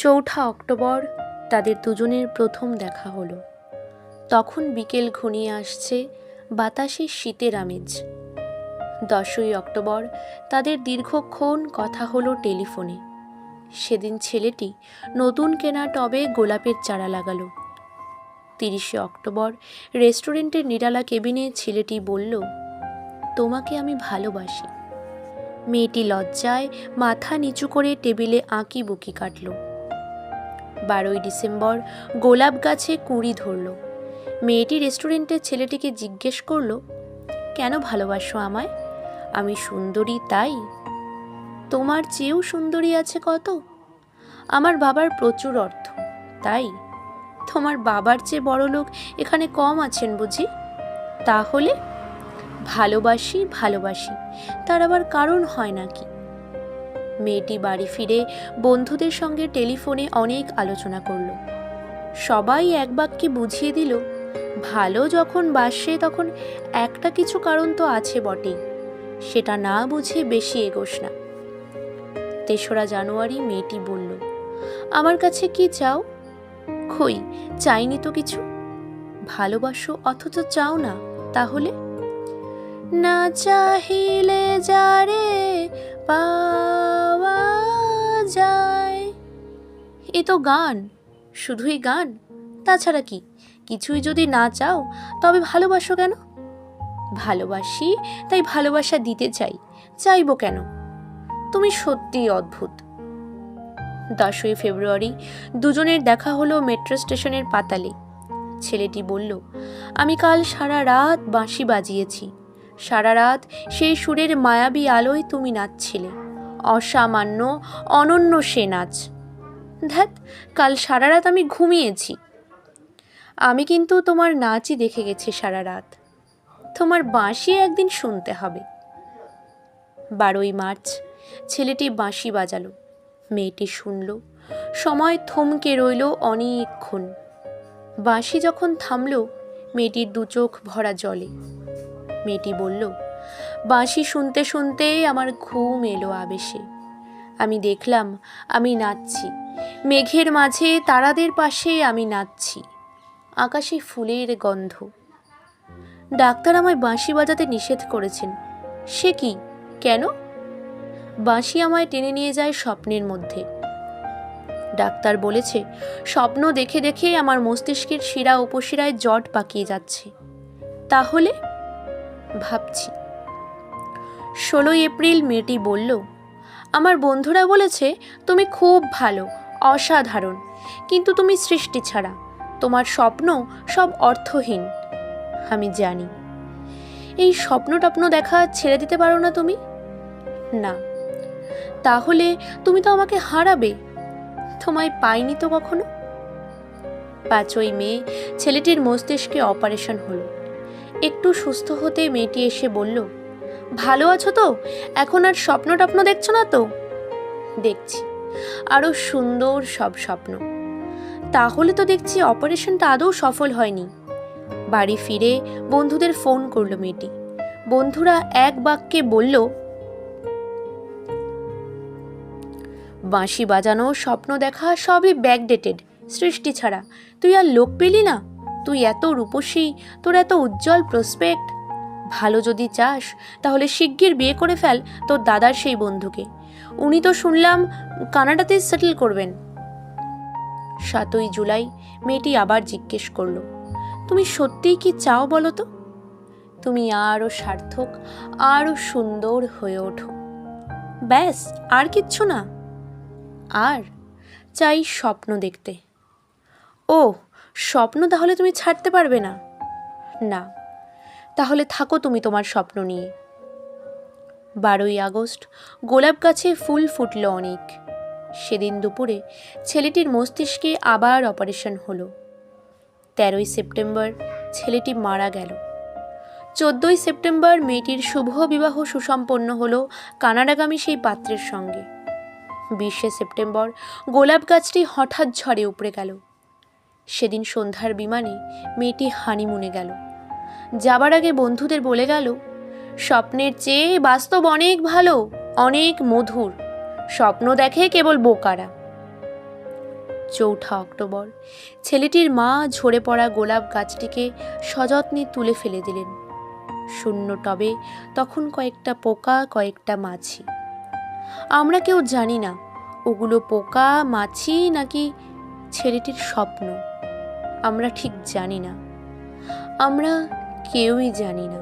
4 October তাদের দুজনের প্রথম দেখা হলো। তখন বিকেল ঘনিয়ে আসছে, বাতাসে শীতের আমেজ। 10 অক্টোবর তাদের দীর্ঘক্ষণ কথা হলো টেলিফোনে। সেদিন ছেলেটি নতুন কেনা টবে গোলাপের চারা লাগালো। 30 অক্টোবর রেস্টুরেন্টের নিরালা কেবিনে ছেলেটি বলল, তোমাকে আমি ভালোবাসি। মেয়েটি লজ্জায় মাথা নিচু করে টেবিলে আঁকি বুকি কাটল। 12 ডিসেম্বর গোলাপ গাছে কুঁড়ি ধরল। মেয়েটি রেস্টুরেন্টের ছেলেটিকে জিজ্ঞেস করল, কেন ভালোবাসো আমায়? আমি সুন্দরী তাই? তোমার চেয়েও সুন্দরী আছে কত। আমার বাবার প্রচুর অর্থ তাই? তোমার বাবার চেয়ে বড় লোক এখানে কম আছেন বুঝি? তাহলে ভালোবাসি ভালোবাসি, তার আবার কারণ হয় নাকি? মেয়েটি বাড়ি ফিরে বন্ধুদের সঙ্গে টেলিফোনে অনেক আলোচনা করল। সবাই এক বাক্যে বুঝিয়ে দিল, ভালো যখন বাসে তখন একটা কিছু কারণ তো আছে বটেই, সেটা না বুঝে বেশি এগোস না। 3 জানুয়ারি মেয়েটি বলল, আমার কাছে কি চাও? কই, চাইনি তো কিছু। ভালোবাসো অথচ চাও না, তাহলে? না চাহিলে যারে পাওয়া যায়। এ তো গান, শুধুই গান, তাছাড়া কি? কিছুই যদি না চাও তবে ভালোবাসো কেন? ভালোবাসি তাই ভালোবাসা দিতে চাই, চাইবো কেন? তুমি সত্যিই অদ্ভুত। 10 ফেব্রুয়ারি দুজনের দেখা হলো মেট্রো স্টেশনের পাতালে। ছেলেটি বলল, আমি কাল সারা রাত বাঁশি বাজিয়েছি। সারা রাত সেই সুরের মায়াবী আলোয় তুমি নাচছিলে। অসামান্য, অনন্য সে নাচ। ধ্যাৎ, কাল সারা রাত আমি ঘুমিয়েছি। আমি কিন্তু তোমার নাচই দেখে গেছি সারা রাত। তোমার বাঁশি একদিন শুনতে হবে। 12 মার্চ ছেলেটি বাঁশি বাজালো। মেয়েটি শুনল। সময় থমকে রইল অনেকক্ষণ। বাঁশি যখন থামল, মেয়েটির 2 চোখ ভরা জলে। মেয়েটি বলল, বাঁশি শুনতে শুনতে আমার ঘুম এলো আবেশে। আমি দেখলাম আমি নাচছি, মেঘের মাঝে তারাদের পাশে আমি নাচছি। আকাশে ফুলের গন্ধ। ডাক্তার আমায় বাঁশি বাজাতে নিষেধ করেছেন। সে কি, কেন? বাঁশি আমায় টেনে নিয়ে যায় স্বপ্নের মধ্যে। ডাক্তার বলেছে, স্বপ্ন দেখে দেখে আমার মস্তিষ্কের শিরা উপশিরায় জট পাকিয়ে যাচ্ছে। তাহলে ভাবছি। 16 এপ্রিল মেয়েটি বলল, আমার বন্ধুরা বলেছে তুমি খুব ভালো, অসাধারণ, কিন্তু তুমি সৃষ্টি ছাড়া, তোমার স্বপ্ন সব অর্থহীন। আমি জানি। এই স্বপ্ন টপ্ন দেখা ছেড়ে দিতে পারো না তুমি? না। তাহলে তুমি তো আমাকে হারাবে। তোমায় পাইনি তো কখনো। 5 মে ছেলেটির মস্তিষ্কে অপারেশন হলো। একটু সুস্থ হতে মেয়েটি এসে বলল, ভালো আছো তো? এখন আর স্বপ্ন টপ্ন দেখছো না তো? দেখছি, আরো সুন্দর সব স্বপ্ন। তাহলে তো দেখছি অপারেশনটা আদৌ সফল হয়নি। বাড়ি ফিরে বন্ধুদের ফোন করলো মেয়েটি। বন্ধুরা এক বাক্যে বলল, বাঁশি বাজানো, স্বপ্ন দেখা সবই ব্যাকডেটেড, সৃষ্টি ছাড়া। তুই আর লোক পেলি না? তুই এত রূপসী, তোর এত উজ্জ্বল প্রসপেক্ট। ভালো যদি চাস তাহলে শিগগির বিয়ে করে ফেল তোর দাদার সেই বন্ধুকে। উনি তো শুনলাম কানাডাতে সেটেল করবেন। 7 জুলাই মেয়েটি আবার জিজ্ঞেস করলো, তুমি সত্যিই কি চাও বলো তো? তুমি আরও সার্থক, আরও সুন্দর হয়ে ওঠো। ব্যাস, আর কিচ্ছু না? আর চাই স্বপ্ন দেখতে। ও, স্বপ্ন তাহলে তুমি ছাড়তে পারবে না? না। তাহলে থাকো তুমি তোমার স্বপ্ন নিয়ে। 12 আগস্ট গোলাপ গাছে ফুল ফুটল অনেক। সেদিন দুপুরে ছেলেটির মস্তিষ্কে আবার অপারেশন হলো। 13 সেপ্টেম্বর ছেলেটি মারা গেল। 14 সেপ্টেম্বর মেয়েটির শুভ বিবাহ সুসম্পন্ন হলো কানাডাগামী সেই পাত্রের সঙ্গে। 20 সেপ্টেম্বর গোলাপ গাছটি হঠাৎ ঝড়ে উপড়ে গেল। সেদিন সন্ধ্যার বিমানে মেয়েটি হানিমুনে গেল। যাবার আগে বন্ধুদের বলে গেল, স্বপ্নের চেয়ে বাস্তব অনেক ভালো, অনেক মধুর। স্বপ্ন দেখে কেবল বোকারা। চৌঠা অক্টোবর। ছেলেটির মা ঝরে পড়া গোলাপ গাছটিকে সযত্নে তুলে ফেলে দিলেন। শূন্য টবে তখন কয়েকটা পোকা, কয়েকটা মাছি। আমরা কেউ জানি না ওগুলো পোকা, মাছি নাকি ছেলেটির স্বপ্ন। আমরা ঠিক জানি না, আমরা কেউই জানি না।